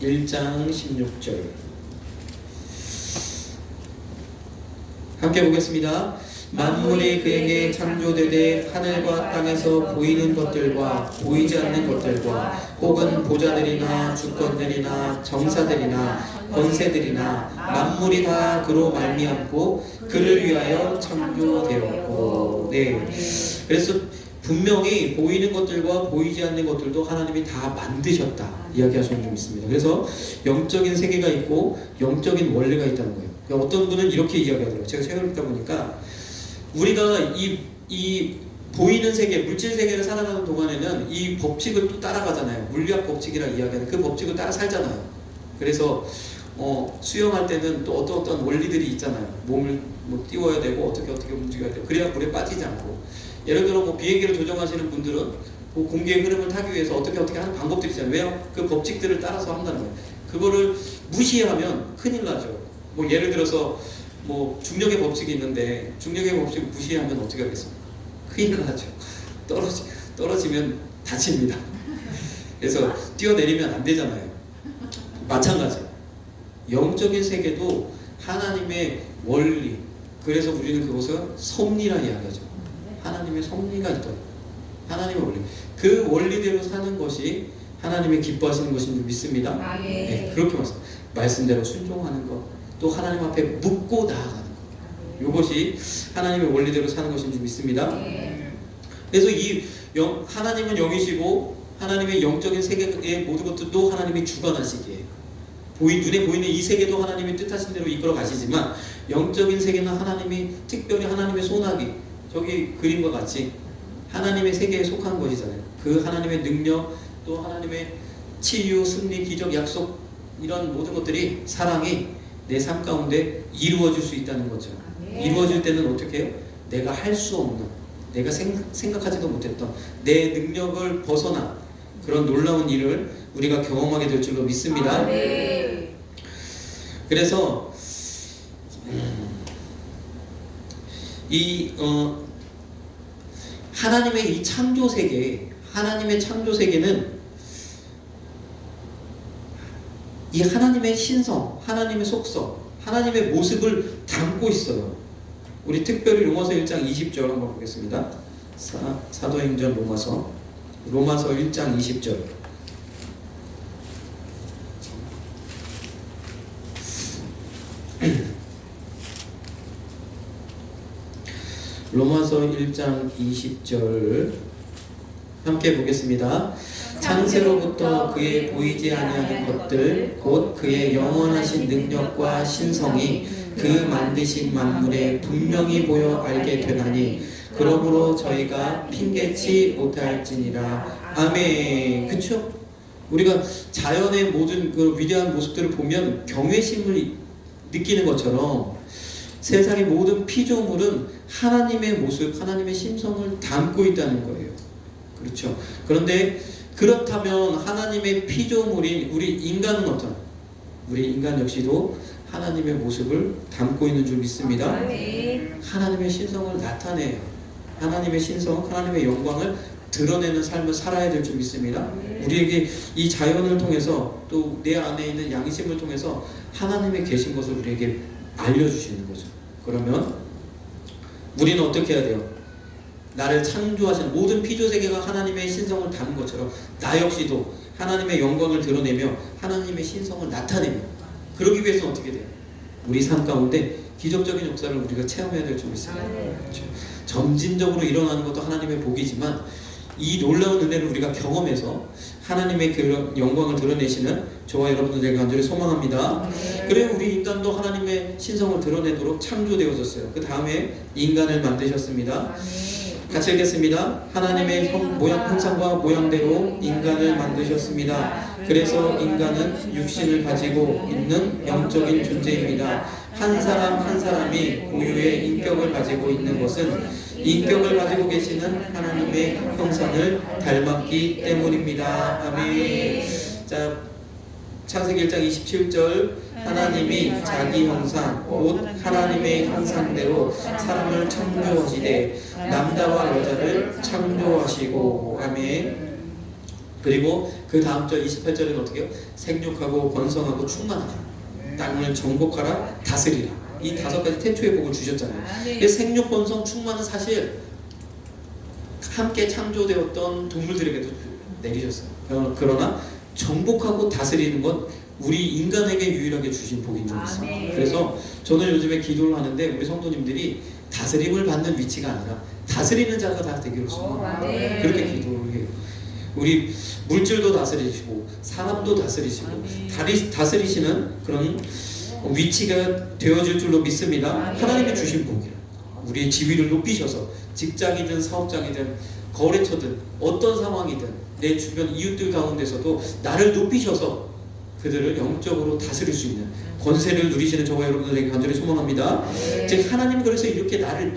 1장 16절 함께 보겠습니다. 만물이 그에게 창조되되 하늘과 땅에서 보이는 것들과 보이지 않는 것들과 혹은 보좌들이나 주권들이나 정사들이나 권세들이나 만물이 다 그로 말미암고 그를 위하여 창조되었고. 네. 그래서 분명히 보이는 것들과 보이지 않는 것들도 하나님이 다 만드셨다 이야기하시는 줄 믿습니다. 그래서 영적인 세계가 있고 영적인 원리가 있다는 거예요. 그러니까 어떤 분은 이렇게 이야기하더라고요. 제가 책을 읽다 보니까 우리가 이 보이는 세계, 물질 세계를 살아가는 동안에는 이 법칙을 또 따라가잖아요. 물리학 법칙이라 이야기하는 그 법칙을 따라 살잖아요. 그래서 수영할 때는 또 어떤 원리들이 있잖아요. 몸을 뭐 띄워야 되고 어떻게 움직여야 되고 그래야 물에 빠지지 않고. 예를 들어 뭐 비행기를 조종하시는 분들은 그 공기의 흐름을 타기 위해서 어떻게 하는 방법들이 있잖아요. 왜요? 그 법칙들을 따라서 한다는 거예요. 그거를 무시하면 큰일 나죠. 뭐 예를 들어서 뭐 중력의 법칙이 있는데 중력의 법칙을 무시하면 어떻게 하겠습니까? 큰일 나죠. 떨어지면 다칩니다. 그래서 뛰어내리면 안 되잖아요. 마찬가지예요. 영적인 세계도 하나님의 원리, 그래서 우리는 그것을 섭리라 이야기하죠. 하나님의 섭리가 있다. 하나님의 원리. 그 원리대로 사는 것이 하나님이 기뻐하시는 것인 줄 믿습니다. 네, 그렇게 말씀대로 순종하는 것, 또 하나님 앞에 묻고 나아가는 것. 이것이 하나님의 원리대로 사는 것인 줄 믿습니다. 그래서 하나님은 영이시고 하나님의 영적인 세계의 모든 것들도 하나님이 주관하시기에 눈에 보이는 이 세계도 하나님이 뜻하신 대로 이끌어 가시지만 영적인 세계는 하나님이 특별히 하나님의 손아귀, 저기 그림과 같이 하나님의 세계에 속한 것이잖아요. 그 하나님의 능력, 또 하나님의 치유, 승리, 기적, 약속, 이런 모든 것들이, 사랑이 내 삶 가운데 이루어질 수 있다는 거죠. 이루어질 때는 어떻게 해요? 내가 할 수 없는, 내가 생각하지도 못했던 내 능력을 벗어난 그런 놀라운 일을 우리가 경험하게 될 줄로 믿습니다. 그래서 하나님의 이 창조 세계, 하나님의 창조 세계는 이 하나님의 신성, 하나님의 속성, 하나님의 모습을 담고 있어요. 우리 특별히 로마서 1장 20절 한번 보겠습니다. 사도행전 로마서 1장 20절. 로마서 1장 20절 함께 보겠습니다. 창세로부터 그의 보이지 아니하는 것들 곧 그의 영원하신 능력과 신성이 그 만드신 만물에 분명히 보여 알게 되나니 그러므로 저희가 핑계치 못할지니라. 아멘. 그쵸? 우리가 자연의 모든 그 위대한 모습들을 보면 경외심을 느끼는 것처럼 세상의 모든 피조물은 하나님의 모습, 하나님의 심성을 담고 있다는 거예요. 그렇죠? 그런데 그렇다면 하나님의 피조물인 우리 인간은 어떤? 우리 인간 역시도 하나님의 모습을 담고 있는 줄 믿습니다. 하나님의 신성을 나타내요. 하나님의 신성, 하나님의 영광을 드러내는 삶을 살아야 될 줄 믿습니다. 우리에게 이 자연을 통해서 또 내 안에 있는 양심을 통해서 하나님의 계신 것을 우리에게 알려주시는 거죠. 그러면 우리는 어떻게 해야 돼요? 나를 창조하신 모든 피조세계가 하나님의 신성을 담은 것처럼 나 역시도 하나님의 영광을 드러내며 하나님의 신성을 나타내며, 그러기 위해서는 어떻게 돼요? 우리 삶 가운데 기적적인 역사를 우리가 체험해야 될 줄 믿습니다. 그렇죠? 점진적으로 일어나는 것도 하나님의 복이지만 이 놀라운 은혜를 우리가 경험해서 하나님의 그 영광을 드러내시는 저와 여러분들 간절히 소망합니다. 그래 우리 인간도 하나님의 신성을 드러내도록 창조되어졌어요. 그 다음에 인간을 만드셨습니다. 같이 읽겠습니다. 하나님의 형상과 모양대로 인간을 만드셨습니다. 그래서 인간은 육신을 가지고 있는 영적인 존재입니다. 한 사람 한 사람이 고유의 인격을 가지고 있는 것은 인격을 가지고 계시는 하나님의 형상을 닮았기 때문입니다. 아멘. 자, 창세기 1장 27절 하나님이 자기 형상 곧 하나님의 형상대로 사람을 창조하시되 남자와 여자를 창조하시고. 아멘. 그리고 그 다음 절 28절에는 어떻게 해요? 생육하고 번성하고 충만하라, 땅을 정복하라, 다스리라. 이 5가지 태초의 복을 주셨잖아요. 생육, 번성, 충만은 사실 함께 창조되었던 동물들에게도 내리셨어요. 그러나 정복하고 다스리는 건 우리 인간에게 유일하게 주신 복인 줄 믿습니다. 그래서 저는 요즘에 기도를 하는데 우리 성도님들이 다스림을 받는 위치가 아니라 다스리는 자가 다 되기를 소망합니다. 그렇게 기도를 해요. 우리 물질도 다스리시고 사람도 다스리시고 다스리시는 그런 위치가 되어질 줄로 믿습니다. 하나님이 주신 복이라. 우리의 지위를 높이셔서 직장이든 사업장이든 거래처든 어떤 상황이든 내 주변 이웃들 가운데서도 나를 높이셔서 그들을 영적으로 다스릴 수 있는 권세를 누리시는 저와 여러분들에게 간절히 소망합니다. 즉 하나님 그래서 이렇게 나를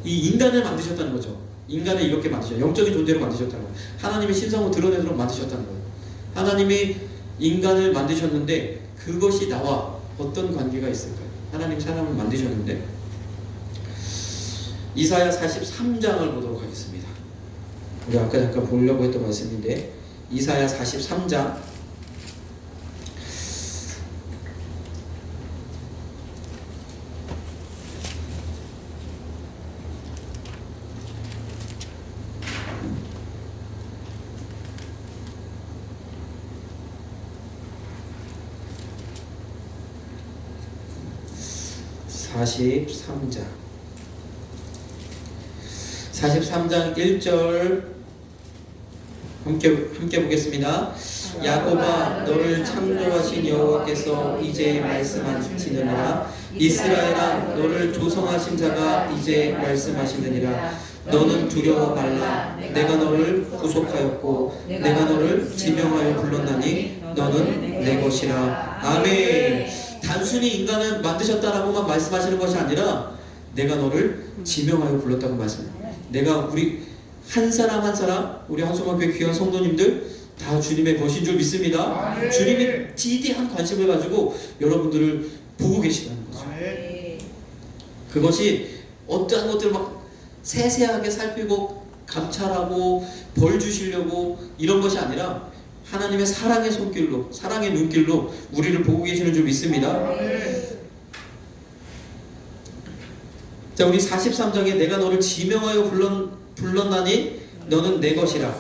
이 인간을 만드셨다는 거죠. 인간을 이렇게 만드셨어요. 영적인 존재로 만드셨다는 거예요. 하나님의 신성을 드러내도록 만드셨다는 거예요. 하나님이 인간을 만드셨는데 그것이 나와 어떤 관계가 있을까요? 하나님 사람을 만드셨는데 이사야 43장을 보도록 하겠습니다. 우리 아까 잠깐 보려고 했던 말씀인데 이사야 43장 43장 1절 함께 보겠습니다. 야곱아 너를 창조하신 여호와께서 이제 말씀하시느니라. 이스라엘아 너를 조성하신 자가 이제 말씀하시느니라. 너는 두려워 말라. 내가 너를 구속하였고 내가 너를 지명하여 불렀나니 너는 내 것이라. 아멘. 단순히 인간을 만드셨다라고만 말씀하시는 것이 아니라 내가 너를 지명하여 불렀다고 말씀해요. 내가 우리 한 사람 한 사람 우리 한소만교회 귀한 성도님들 다 주님의 것인 줄 믿습니다. 주님이 지대한 관심을 가지고 여러분들을 보고 계시다는 거죠. 그것이 어떠한 것들을 막 세세하게 살피고 감찰하고 벌 주시려고 이런 것이 아니라 하나님의 사랑의 손길로, 사랑의 눈길로 우리를 보고 계시는 줄 믿습니다. 자, 우리 43장에 내가 너를 지명하여 불렀나니 너는 내 것이라.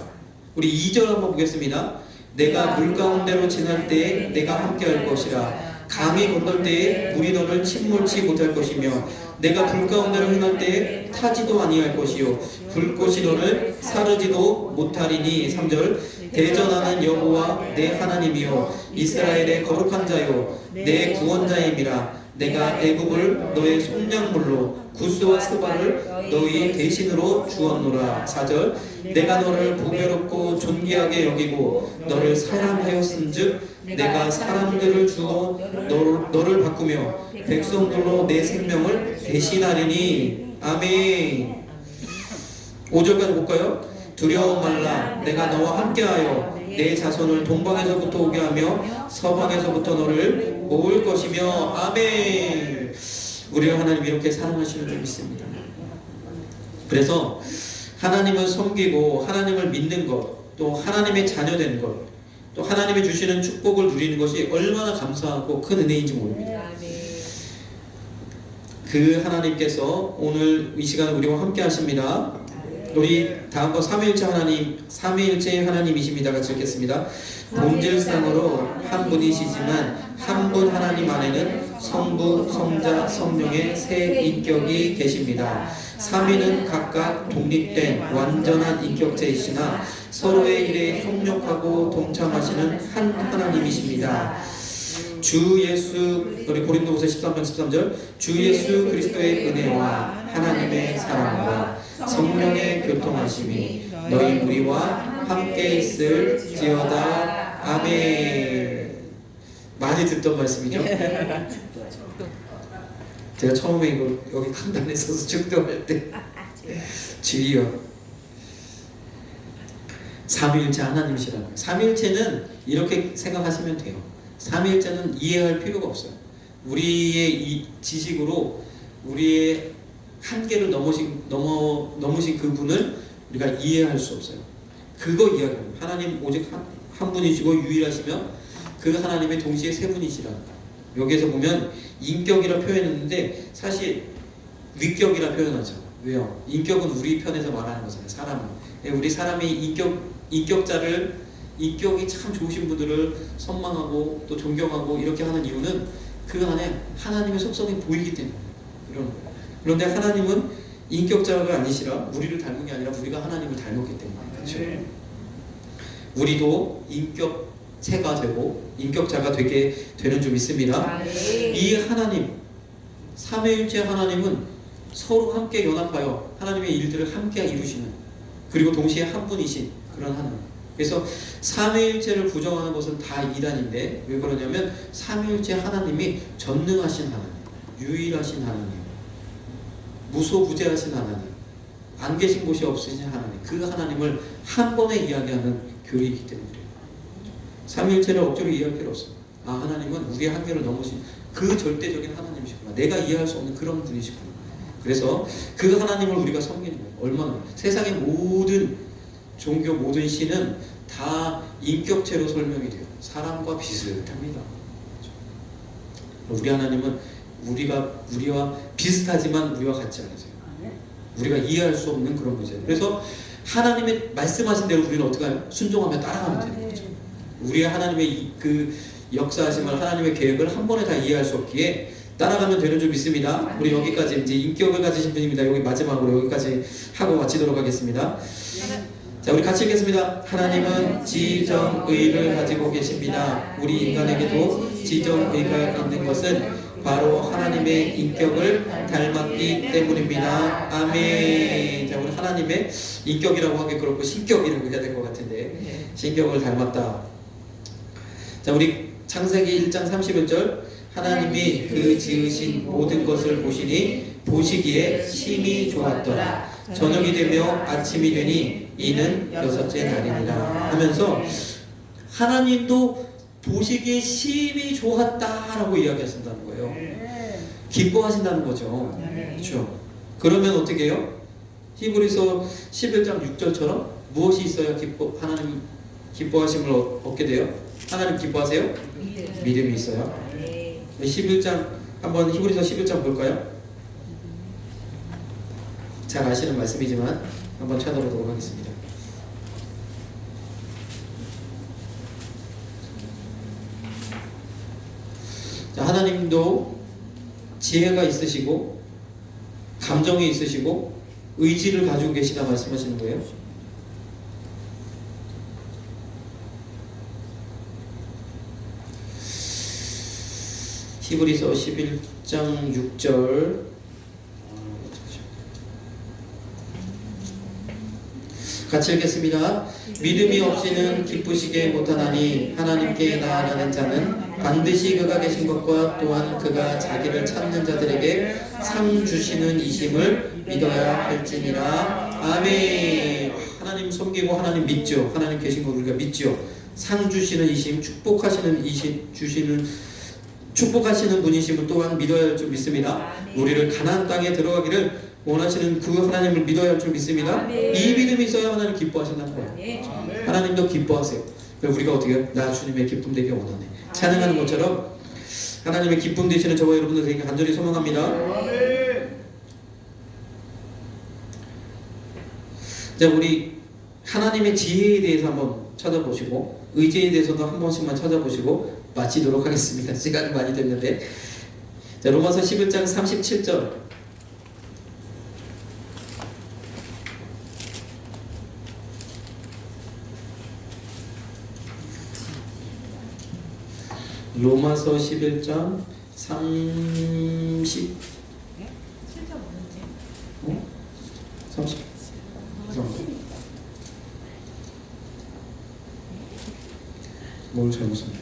우리 2절 한번 보겠습니다. 내가 물 가운데로 지날 때에 내가 함께 할 것이라. 강이 건널 때에 물이 너를 침몰치 못할 것이며 내가 불 가운데로 행할 때에 타지도 아니할 것이요 불꽃이 너를 사르지도 못하리니. 3절 대전하는 여호와 내 하나님이요 이스라엘의 거룩한 자요 내 구원자임이라. 내가 애굽을 너의 속량물로 구스와 스바를 너희 대신으로 주었노라. 4절 내가 너를 보배롭고 존귀하게 여기고 너를 사랑하였은즉 내가 사람들을 주어 너를 바꾸며 백성들로 내 생명을 대신하리니. 아멘. 5절까지 볼까요? 두려워 말라. 내가 너와 함께하여 내 자손을 동방에서부터 오게 하며 서방에서부터 너를 모을 것이며. 아멘. 우리 하나님 이렇게 사랑하시는 줄 믿습니다. 그래서 하나님을 섬기고 하나님을 믿는 것, 또 하나님의 자녀된 것, 또 하나님이 주시는 축복을 누리는 것이 얼마나 감사하고 큰 은혜인지 모릅니다. 그 하나님께서 오늘 이 시간 우리와 함께 하십니다. 우리 다음번 삼위일체 하나님, 삼위일체의 하나님이십니다. 같이 읽겠습니다. 본질상으로 한 분이시지만 한 분 하나님 안에는 성부, 성자, 성령의 세 인격이 계십니다. 삼위는 각각 독립된 완전한 인격체이시나 서로의 일에 협력하고 동참하시는 한 하나님이십니다. 주 예수, 우리 고린도후서 13장 13절 주 예수 그리스도의 은혜와 하나님의 사랑과 성령의 교통하심이 너희 우리와 함께 있을지어다. 아멘. 많이 듣던 말씀이죠. 제가 처음에 이거 여기 강단에 서서 중도할 때 주여 삼위일체 하나님이시라고. 삼위일체는 이렇게 생각하시면 돼요. 삼위일체는 이해할 필요가 없어요. 우리의 이 지식으로 우리의 한계를 넘으신 그분을 우리가 이해할 수 없어요. 그거 이야기합니다. 하나님 오직 한 분이시고 유일하시며 그 하나님의 동시에 세 분이시라. 여기에서 보면 인격이라 표현했는데 사실 위격이라 표현하죠. 왜요? 인격은 우리 편에서 말하는 거잖아요. 사람은. 우리 사람이 인격이 참 좋으신 분들을 선망하고 또 존경하고 이렇게 하는 이유는 그 안에 하나님의 속성이 보이기 때문에 이런 거예요. 그런데 하나님은 인격자가 아니시라 우리를 닮은 게 아니라 우리가 하나님을 닮았기 때문에. 그렇죠? 우리도 인격체가 되고 인격자가 되게 되는 줄 믿습니다. 이 하나님, 삼위일체 하나님은 서로 함께 연합하여 하나님의 일들을 함께 이루시는, 그리고 동시에 한 분이신 그런 하나님. 그래서 삼위일체를 부정하는 것은 다 이단인데 왜 그러냐면 삼위일체 하나님이 전능하신 하나님, 유일하신 하나님, 무소부재하신 하나님, 안 계신 곳이 없으신 하나님, 그 하나님을 한 번에 이야기하는 교리이기 때문에 삼위일체를 억지로 이해할 필요 없어요. 아, 하나님은 우리의 한계를 넘으신 그 절대적인 하나님이시구나. 내가 이해할 수 없는 그런 분이시구나. 그래서 그 하나님을 우리가 섬기는 거예요. 얼마나 세상의 모든 종교, 모든 신은 다 인격체로 설명이 돼요. 사람과 비슷합니다. 우리 하나님은 우리와 비슷하지만 우리와 같지 않으세요. 우리가 이해할 수 없는 그런 문제예요. 그래서 하나님의 말씀하신 대로 우리는 어떻게 하면 순종하며 따라가면 되는 거죠. 우리의 하나님의 그 역사하심을, 하나님의 계획을 한 번에 다 이해할 수 없기에 따라가면 되는 줄 믿습니다. 우리 여기까지 이제 인격을 가지신 분입니다. 여기 마지막으로 여기까지 하고 마치도록 하겠습니다. 자, 우리 같이 읽겠습니다. 하나님은 지정의를 가지고 계십니다. 우리 인간에게도 지정의가 있는 것은 바로 하나님의 인격을 닮았기 때문입니다. 아멘. 자, 우리 하나님의 인격이라고 하기 그렇고 신격이라고 해야 될 것 같은데 신격을 닮았다. 자, 우리 창세기 1장 31절 하나님이 그 지으신 모든 것을 보시기에 심히 좋았더라. 저녁이 되며 아침이 되니 이는 여섯째 날이니라 하면서 하나님도 보시기에 심히 좋았다라고 이야기하신다는 거예요. 기뻐하신다는 거죠. 그렇죠? 그러면 어떻게 해요? 히브리서 11장 6절처럼 무엇이 있어야 하나님 기뻐하심을 얻게 돼요? 하나님 기뻐하세요? 믿음이 있어요. 11장 한번 히브리서 11장 볼까요? 잘 아시는 말씀이지만 한번 찾아보도록 하겠습니다. 자, 하나님도 지혜가 있으시고 감정이 있으시고 의지를 가지고 계시다 말씀하시는 거예요. 히브리서 11장 6절 같이 읽겠습니다. 믿음이 없이는 기쁘시게 못하나니 하나님께 나아가는 자는 반드시 그가 계신 것과 또한 그가 자기를 찾는 자들에게 상 주시는 이심을 믿어야 할지니라. 아멘. 하나님 섬기고 하나님 믿죠. 하나님 계신 거 우리가 믿죠. 상 주시는 이심, 축복하시는 이심 축복하시는 분이심을 또한 믿어야 할 줄 믿습니다. 우리를 가나안 땅에 들어가기를 원하시는 그 하나님을 믿어야 할 줄 믿습니다. 이 믿음이 있어야 하나님 기뻐하신다는 거예요. 하나님도 기뻐하세요. 그래서 우리가 어떻게 해요? 나 주님의 기쁨 되게 원하네. 찬양하는 것처럼 하나님의 기쁨 되시는 저와 여러분들 되게 간절히 소망합니다. 자, 우리 하나님의 지혜에 대해서 한번 찾아보시고 의지에 대해서도 한 번씩만 찾아보시고 마치도록 하겠습니다. 시간이 많이 됐는데, 자, 로마서 11장 37절 로마서 11장 30 30 뭘 잘못 썼네.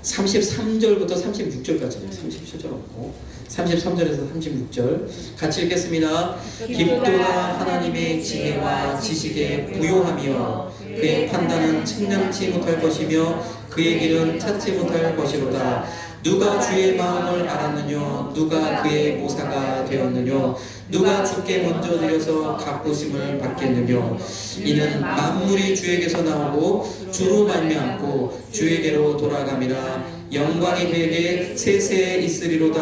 33절부터 36절까지네요. 37절 없고 33절에서 36절 같이 읽겠습니다. 깊도다 하나님의 지혜와 지식에 부요하며 그의 판단은 측량치 못할 것이며 그의 길은 찾지 못할 것이로다. 누가 주의 마음을 알았느냐? 누가 그의 모사가 되었느냐? 누가 주께 먼저 드려서 갚으심을 받겠느냐? 이는 만물이 주에게서 나오고 주로 말미암고 주에게로 돌아감이라. 영광이 그에게 세세에 있으리로다.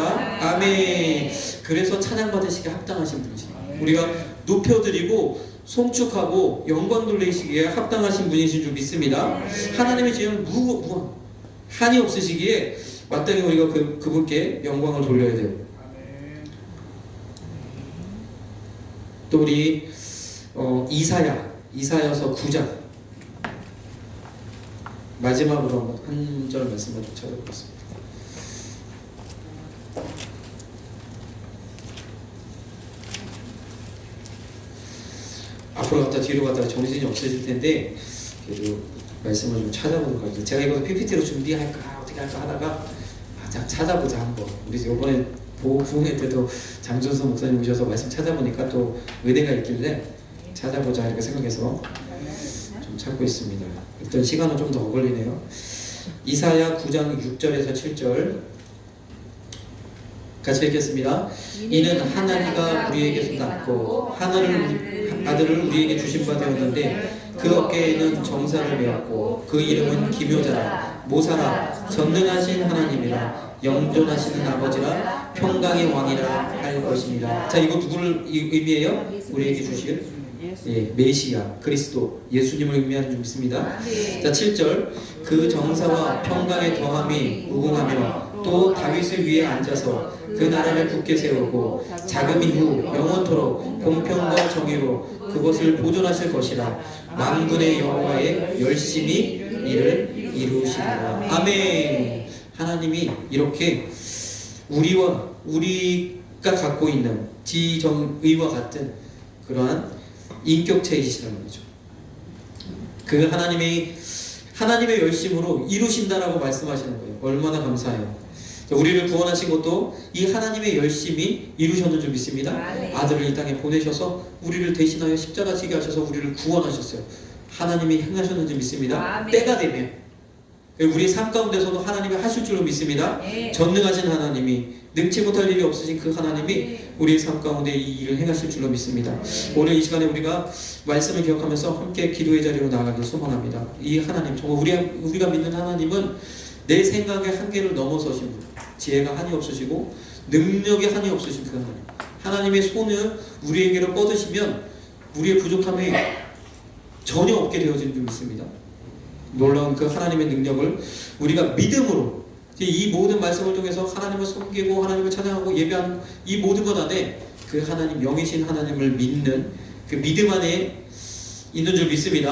아멘. 그래서 찬양 받으시기에 합당하신 분이십니다. 우리가 높여드리고 송축하고 영광 돌리시기에 합당하신 분이신 줄 믿습니다. 하나님의 지혜는 무한 한이 없으시기에 마땅히 우리가 그분께 영광을 돌려야 돼요. 또 우리 이사야서 9장 마지막으로 한 절 말씀을 좀 찾아보겠습니다. 앞으로 갔다 뒤로 갔다가 정신이 없어질 텐데 그래도 말씀을 좀 찾아보도록 하겠습니다. 제가 이거 PPT로 준비할까 어떻게 할까 하다가 찾아보자 한번. 우리 이번에 부흥회 때도 장준성 목사님 오셔서 말씀 찾아보니까 또 은혜가 있길래 찾아보자 이렇게 생각해서 좀 찾고 있습니다. 일단 시간은 좀 더 걸리네요. 이사야 9장 6절에서 7절 같이 읽겠습니다. 이는 하나님가 우리에게서 낳고 아들을 우리에게 주신 바 되었는데 그 어깨에는 정사를 메었고 그 이름은 기묘자라 모사라 전능하신 하나님이라 영존하시는 아버지라 평강의 왕이라 할 것입니다. 자, 이거 누구를 의미해요? 우리에게 주실 메시아 그리스도 예수님을 의미하는 줄 믿습니다. 자, 7절 그 정사와 평강의 더함이 무궁하며 또 다윗을 위에 앉아서 그 나라를 굳게 세우고 자금 이후 영원토록 공평과 정의로 그것을 보존하실 것이라. 만군의 여호와의 열심히 이를 이루시리라. 아멘. 하나님이 이렇게 우리가 갖고 있는 지정의와 같은 그러한 인격체이시라는 거죠. 그 하나님의 열심으로 이루신다라고 말씀하시는 거예요. 얼마나 감사해요. 우리를 구원하신 것도 이 하나님의 열심히 이루셨는 줄 믿습니다. 아들을 이 땅에 보내셔서 우리를 대신하여 십자가 지게 하셔서 우리를 구원하셨어요. 하나님이 행하셨는 줄 믿습니다. 때가 되면 우리 삶 가운데서도 하나님이 하실 줄로 믿습니다. 전능하신 하나님이 능치 못할 일이 없으신 그 하나님이 우리의 삶 가운데 이 일을 행하실 줄로 믿습니다. 오늘 이 시간에 우리가 말씀을 기억하면서 함께 기도의 자리로 나아가길 소망합니다. 이 하나님, 정말 우리가 믿는 하나님은 내 생각의 한계를 넘어서신 분, 지혜가 한이 없으시고 능력에 한이 없으신 그 하나님, 하나님의 손을 우리에게로 뻗으시면 우리의 부족함이 전혀 없게 되어지는 줄 믿습니다. 놀라운 그 하나님의 능력을 우리가 믿음으로, 이 모든 말씀을 통해서 하나님을 섬기고 하나님을 찬양하고 예배하는 이 모든 것 안에 그 하나님, 영이신 하나님을 믿는 그 믿음 안에 있는 줄 믿습니다.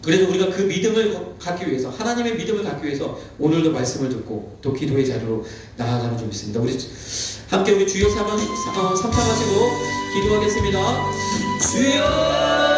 그래서 우리가 그 믿음을 갖기 위해서, 하나님의 믿음을 갖기 위해서 오늘도 말씀을 듣고 또 기도의 자리로 나아가는 줄 믿습니다. 우리 함께 우리 주여 삼창하시고 기도하겠습니다. 주여